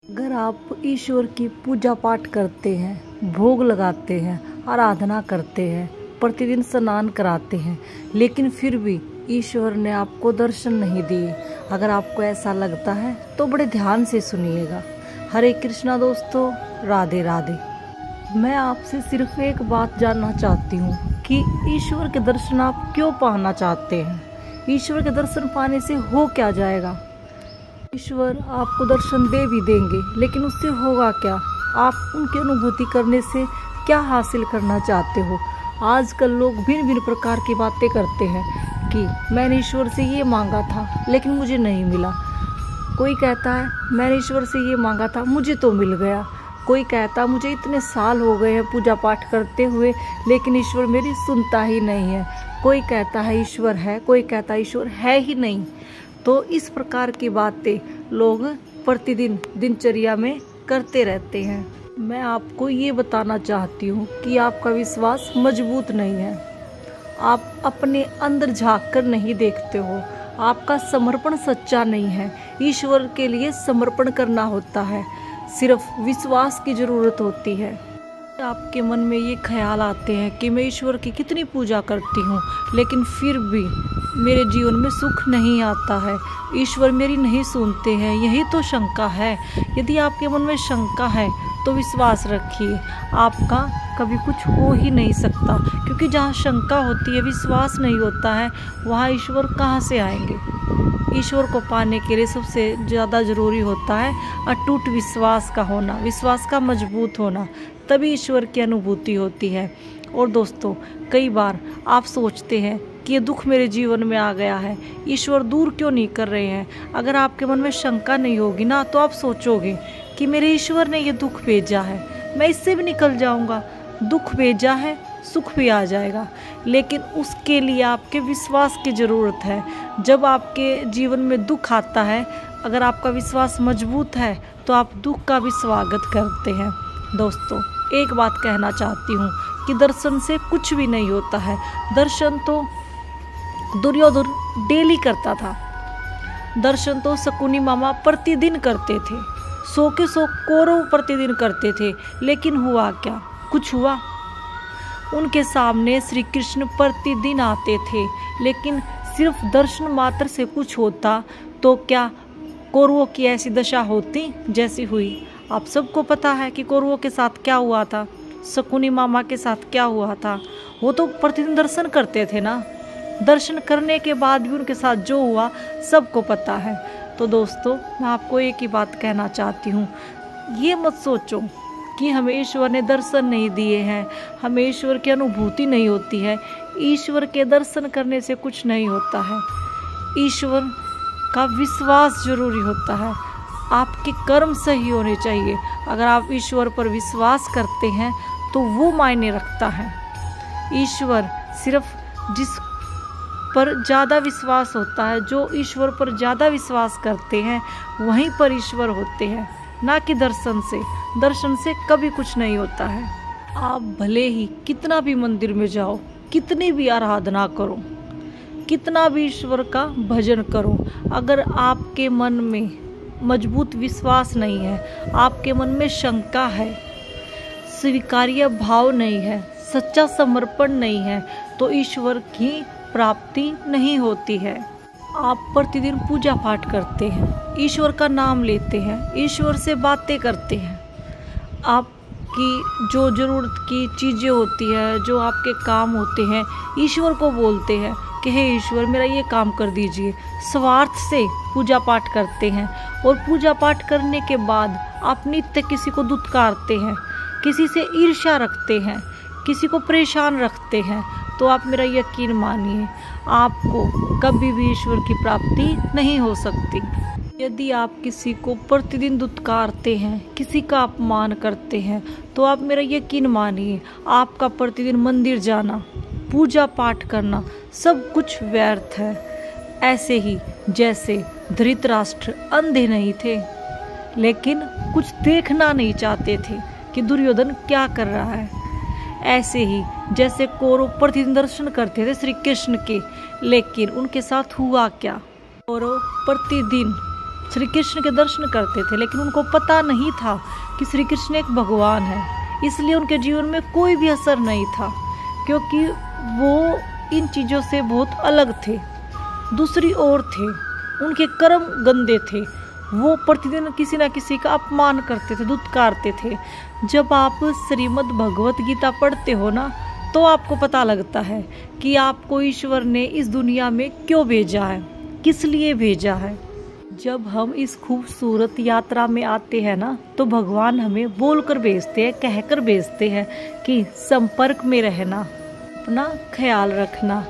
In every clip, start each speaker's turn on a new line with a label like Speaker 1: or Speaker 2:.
Speaker 1: अगर आप ईश्वर की पूजा पाठ करते हैं, भोग लगाते हैं, आराधना करते हैं, प्रतिदिन स्नान कराते हैं, लेकिन फिर भी ईश्वर ने आपको दर्शन नहीं दिए, अगर आपको ऐसा लगता है तो बड़े ध्यान से सुनिएगा। हरे कृष्णा दोस्तों, राधे राधे। मैं आपसे सिर्फ एक बात जानना चाहती हूँ कि ईश्वर के दर्शन आप क्यों पाना चाहते हैं? ईश्वर के दर्शन पाने से हो क्या जाएगा? ईश्वर आपको दर्शन दे भी देंगे, लेकिन उससे होगा क्या? आप उनकी अनुभूति करने से क्या हासिल करना चाहते हो? आजकल लोग भिन्न भिन्न प्रकार की बातें करते हैं कि मैंने ईश्वर से ये मांगा था लेकिन मुझे नहीं मिला। कोई कहता है मैंने ईश्वर से ये मांगा था, मुझे तो मिल गया। कोई कहता मुझे इतने साल हो गए हैं पूजा पाठ करते हुए, लेकिन ईश्वर मेरी सुनता ही नहीं है। कोई कहता है ईश्वर है, कोई कहता है ईश्वर है ही नहीं। तो इस प्रकार की बातें लोग प्रतिदिन दिनचर्या में करते रहते हैं। मैं आपको ये बताना चाहती हूँ कि आपका विश्वास मजबूत नहीं है। आप अपने अंदर झांक कर नहीं देखते हो, आपका समर्पण सच्चा नहीं है। ईश्वर के लिए समर्पण करना होता है, सिर्फ विश्वास की जरूरत होती है। आपके मन में ये ख्याल आते हैं कि मैं ईश्वर की कितनी पूजा करती हूँ, लेकिन फिर भी मेरे जीवन में सुख नहीं आता है, ईश्वर मेरी नहीं सुनते हैं, यही तो शंका है। यदि आपके मन में शंका है तो विश्वास रखिए, आपका कभी कुछ हो ही नहीं सकता, क्योंकि जहाँ शंका होती है, विश्वास नहीं होता है, वहाँ ईश्वर कहाँ से आएंगे? ईश्वर को पाने के लिए सबसे ज़्यादा ज़रूरी होता है अटूट विश्वास का होना, विश्वास का मजबूत होना, तभी ईश्वर की अनुभूति होती है। और दोस्तों, कई बार आप सोचते हैं कि ये दुख मेरे जीवन में आ गया है, ईश्वर दूर क्यों नहीं कर रहे हैं? अगर आपके मन में शंका नहीं होगी ना, तो आप सोचोगे कि मेरे ईश्वर ने ये दुख भेजा है, मैं इससे भी निकल जाऊंगा। दुख भेजा है, सुख भी आ जाएगा, लेकिन उसके लिए आपके विश्वास की ज़रूरत है। जब आपके जीवन में दुख आता है, अगर आपका विश्वास मजबूत है तो आप दुख का भी स्वागत करते हैं। दोस्तों, एक बात कहना चाहती हूँ कि दर्शन से कुछ भी नहीं होता है। दर्शन तो दुर्योधन डेली करता था, दर्शन तो शकुनी मामा प्रतिदिन करते थे, 100 के 100 कौरव प्रतिदिन करते थे, लेकिन हुआ क्या? कुछ हुआ? उनके सामने श्री कृष्ण प्रतिदिन आते थे, लेकिन सिर्फ दर्शन मात्र से कुछ होता तो क्या कौरवों की ऐसी दशा होती जैसी हुई? आप सबको पता है कि कौरवों के साथ क्या हुआ था, शकुनी मामा के साथ क्या हुआ था। वो तो प्रतिदिन दर्शन करते थे ना, दर्शन करने के बाद भी उनके साथ जो हुआ सबको पता है। तो दोस्तों, मैं आपको एक ही बात कहना चाहती हूँ, ये मत सोचो कि हमें ईश्वर ने दर्शन नहीं दिए हैं, हमें ईश्वर की अनुभूति नहीं होती है। ईश्वर के दर्शन करने से कुछ नहीं होता है, ईश्वर का विश्वास जरूरी होता है। आपके कर्म सही होने चाहिए। अगर आप ईश्वर पर विश्वास करते हैं तो वो मायने रखता है। ईश्वर सिर्फ जिस पर ज़्यादा विश्वास होता है, जो ईश्वर पर ज़्यादा विश्वास करते हैं, वहीं पर ईश्वर होते हैं, ना कि दर्शन से। दर्शन से कभी कुछ नहीं होता है। आप भले ही कितना भी मंदिर में जाओ, कितनी भी आराधना करो, कितना भी ईश्वर का भजन करो, अगर आपके मन में मजबूत विश्वास नहीं है, आपके मन में शंका है, स्वीकार्य भाव नहीं है, सच्चा समर्पण नहीं है, तो ईश्वर की प्राप्ति नहीं होती है। आप प्रतिदिन पूजा पाठ करते हैं, ईश्वर का नाम लेते हैं, ईश्वर से बातें करते हैं, आपकी जो ज़रूरत की चीज़ें होती है, जो आपके काम होते हैं, ईश्वर को बोलते हैं कि हे ईश्वर, मेरा ये काम कर दीजिए। स्वार्थ से पूजा पाठ करते हैं, और पूजा पाठ करने के बाद आप नित्य किसी को दुत्कारते हैं, किसी से ईर्ष्या रखते हैं, किसी को परेशान रखते हैं, तो आप मेरा यकीन मानिए, आपको कभी भी ईश्वर की प्राप्ति नहीं हो सकती। यदि आप किसी को प्रतिदिन दुत्कारते हैं, किसी का अपमान करते हैं, तो आप मेरा यकीन मानिए, आपका प्रतिदिन मंदिर जाना, पूजा पाठ करना, सब कुछ व्यर्थ है। ऐसे ही जैसे धृतराष्ट्र अंधे नहीं थे, लेकिन कुछ देखना नहीं चाहते थे कि दुर्योधन क्या कर रहा है, ऐसे ही जैसे कौरव प्रतिदिन दर्शन करते थे श्री कृष्ण के, लेकिन उनके साथ हुआ क्या? कौरव प्रतिदिन श्री कृष्ण के दर्शन करते थे, लेकिन उनको पता नहीं था कि श्री कृष्ण एक भगवान है। इसलिए उनके जीवन में कोई भी असर नहीं था, क्योंकि वो इन चीज़ों से बहुत अलग थे, दूसरी ओर थे। उनके कर्म गंदे थे। वो प्रतिदिन किसी न किसी का अपमान करते थे, दुत्कारते थे। जब आप श्रीमद् भगवत गीता पढ़ते हो ना, तो आपको पता लगता है कि आपको ईश्वर ने इस दुनिया में क्यों भेजा है, किस लिए भेजा है। जब हम इस खूबसूरत यात्रा में आते हैं ना, तो भगवान हमें बोलकर भेजते हैं, कहकर भेजते हैं कि संपर्क में रहना, अपना ख्याल रखना।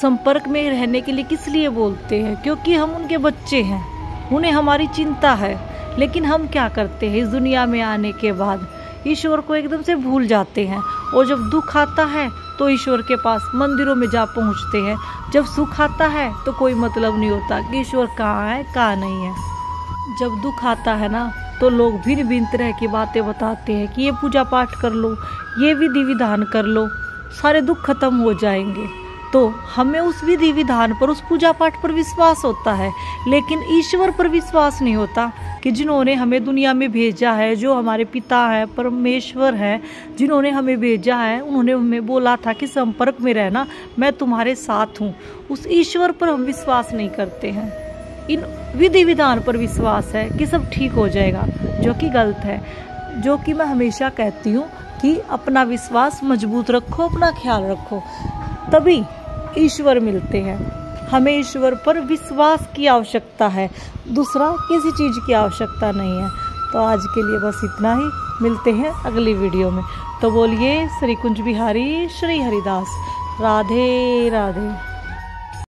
Speaker 1: संपर्क में रहने के लिए किस लिए बोलते हैं? क्योंकि हम उनके बच्चे हैं, उन्हें हमारी चिंता है। लेकिन हम क्या करते हैं, इस दुनिया में आने के बाद ईश्वर को एकदम से भूल जाते हैं। और जब दुख आता है तो ईश्वर के पास मंदिरों में जा पहुंचते हैं। जब सुख आता है तो कोई मतलब नहीं होता कि ईश्वर कहाँ है कहाँ नहीं है। जब दुख आता है ना, तो लोग भिन्न भिन्न तरह की बातें बताते हैं कि ये पूजा पाठ कर लो, ये विधि विधान कर लो, सारे दुख खत्म हो जाएंगे। तो हमें उस विधि विधान पर, उस पूजा पाठ पर विश्वास होता है, लेकिन ईश्वर पर विश्वास नहीं होता कि जिन्होंने हमें दुनिया में भेजा है, जो हमारे पिता है, परमेश्वर है, जिन्होंने हमें भेजा है, उन्होंने हमें बोला था कि संपर्क में रहना, मैं तुम्हारे साथ हूँ। उस ईश्वर पर हम विश्वास नहीं करते हैं। इन विधि विधान पर विश्वास है कि सब ठीक हो जाएगा, जो कि गलत है। जो कि मैं हमेशा कहती हूँ कि अपना विश्वास मजबूत रखो, अपना ख्याल रखो, तभी ईश्वर मिलते हैं। हमें ईश्वर पर विश्वास की आवश्यकता है, दूसरा किसी चीज़ की आवश्यकता नहीं है। तो आज के लिए बस इतना ही, मिलते हैं अगली वीडियो में। तो बोलिए श्री कुंज बिहारी श्री हरिदास, राधे राधे।